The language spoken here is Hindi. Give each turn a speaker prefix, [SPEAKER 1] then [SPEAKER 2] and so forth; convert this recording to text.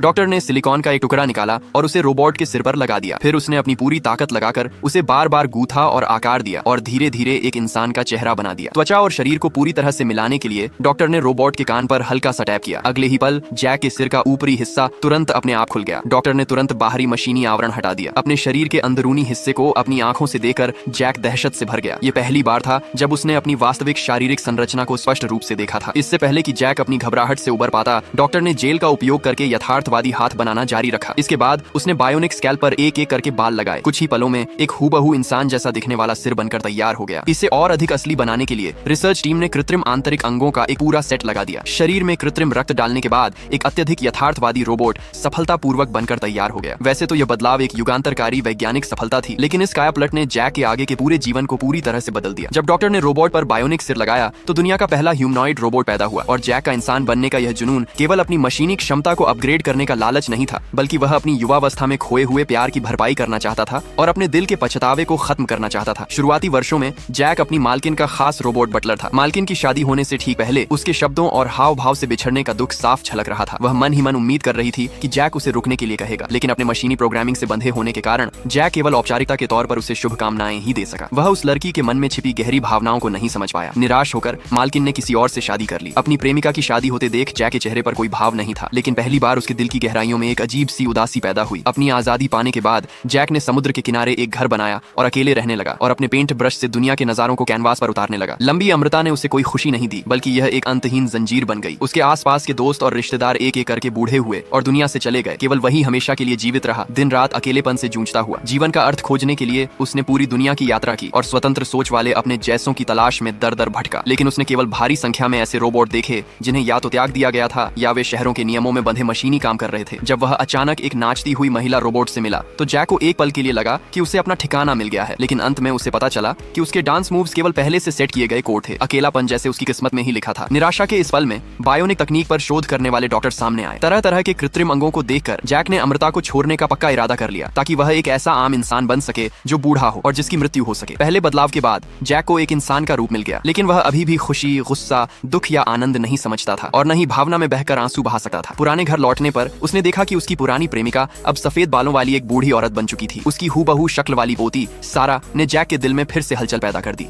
[SPEAKER 1] डॉक्टर ने सिलिकॉन का एक टुकड़ा निकाला और उसे रोबोट के सिर पर लगा दिया। फिर उसने अपनी पूरी ताकत लगाकर उसे बार बार गूथा और आकार दिया और धीरे धीरे एक इंसान का चेहरा बना दिया। त्वचा और शरीर को पूरी तरह से मिलाने के लिए डॉक्टर ने रोबोट के कान पर हल्का सा टैप किया। अगले ही पल जैक के सिर का ऊपरी हिस्सा तुरंत अपने आप खुल गया। डॉक्टर ने तुरंत बाहरी मशीनी आवरण हटा दिया। अपने शरीर के अंदरूनी हिस्से को अपनी आंखों से देखकर जैक दहशत से भर गया। ये पहली बार था जब उसने अपनी वास्तविक शारीरिक संरचना को स्पष्ट रूप से देखा था। इससे पहले कि जैक अपनी घबराहट से उबर पाता, डॉक्टर ने जेल का उपयोग करके यथार्थवादी हाथ बनाना जारी रखा। इसके बाद उसने बायोनिक स्कैल पर एक एक करके बाल लगाए। कुछ ही पलों में एक हूबहू इंसान जैसा दिखने वाला सिर बनकर तैयार हो गया। इसे और अधिक असली बनाने के लिए रिसर्च टीम ने कृत्रिम आंतरिक अंगों का एक पूरा सेट लगा दिया। शरीर में कृत्रिम रक्त डालने के बाद एक अत्यधिक यथार्थवादी रोबोट सफलतापूर्वक बनकर तैयार हो गया। वैसे तो यह बदलाव एक युगांतरकारी वैज्ञानिक सफलता थी, लेकिन इस कायापलट ने जैक के आगे के पूरे जीवन को पूरी तरह से बदल दिया। जब डॉक्टर ने रोबोट पर बायोनिक सिर लगाया तो दुनिया का पहला ह्यूमनॉइड रोबोट पैदा हुआ और जैक का इंसान बनने का यह जुनून केवल अपनी मशीनी क्षमता को अपग्रेड करने का लालच नहीं था, बल्कि वह अपनी युवावस्था में खोए हुए प्यार की भरपाई करना चाहता था और अपने दिल के पछतावे को खत्म करना चाहता था। शुरुआती वर्षों में जैक अपनी मालकिन का खास रोबोट बटलर था। मालकिन की शादी होने से ठीक पहले उसके शब्दों और हाव भाव से बिछड़ने का दुख साफ झलक रहा था। वह मन ही मन उम्मीद कर रही थी कि जैक उसे रुकने के लिए कहेगा, लेकिन अपने मशीनी प्रोग्रामिंग से बंधे होने के कारण जैक केवल औपचारिकता के तौर पर उसे शुभकामनाएं ही दे सका। वह उस लड़की के मन में छिपी गहरी भावनाओं को नहीं समझ पाया। निराश होकर मालकिन ने किसी और से शादी कर ली। अपनी प्रेमिका की शादी होते देख जैक के चेहरे पर कोई भाव नहीं था, लेकिन पहली बार उसके दिल की गहराइयों में एक अजीब सी उदासी पैदा हुई। अपनी आजादी पाने के बाद जैक ने समुद्र के किनारे एक घर बनाया और अकेले रहने लगा और अपने पेंट ब्रश से दुनिया के नजारों को कैनवास पर उतारने लगा। लंबी अमृता ने उसे कोई खुशी नहीं दी, बल्कि यह एक अंतहीन जंजीर बन गई। उसके आसपास के दोस्त और रिश्तेदार एक एक करके बूढ़े हुए और दुनिया से चले गए। केवल वही हमेशा के लिए जीवित रहा, दिन रात अकेलेपन से जूझता हुआ। जीवन का अर्थ खोजने के लिए उसने पूरी दुनिया की यात्रा की और स्वतंत्र सोच वाले अपने जैसों की तलाश में दर दर भटका। लेकिन उसने केवल भारी संख्या में ऐसे रोबोट देखे जिन्हें या तो त्याग दिया गया था या वे शहरों के नियमों में बंधे मशीनी काम कर रहे थे। जब वह अचानक एक नाचती हुई महिला रोबोट से मिला तो जैक को एक पल के लिए लगा कि उसे अपना ठिकाना मिल गया है, लेकिन अंत में उसे पता चला कि उसके डांस मूव्स केवल पहले से सेट किए गए कोड थे। अकेलापन जैसे उसकी किस्मत में ही लिखा था। निराशा के इस पल में बायोनिक तकनीक पर शोध करने वाले डॉक्टर सामने आए। तरह तरह के कृत्रिम अंगों को देखकर जैक ने अमृता को छोड़ने का पक्का इरादा कर लिया, ताकि वह एक ऐसा आम इंसान बन सके जो बूढ़ा हो और जिसकी मृत्यु हो सके। पहले बदलाव के बाद जैक को एक इंसान का रूप मिल गया, लेकिन वह अभी भी खुशी, गुस्सा, दुख या आनंद नहीं समझता था और न ही भावना में बहकर आंसू बहा सकता था। पुराने घर लौटने पर उसने देखा कि उसकी पुरानी प्रेमिका अब सफेद बालों वाली एक बूढ़ी औरत बन चुकी थी। उसकी हूबहू शक्ल वाली पोती सारा ने जैक के दिल में फिर से हलचल पैदा कर दी।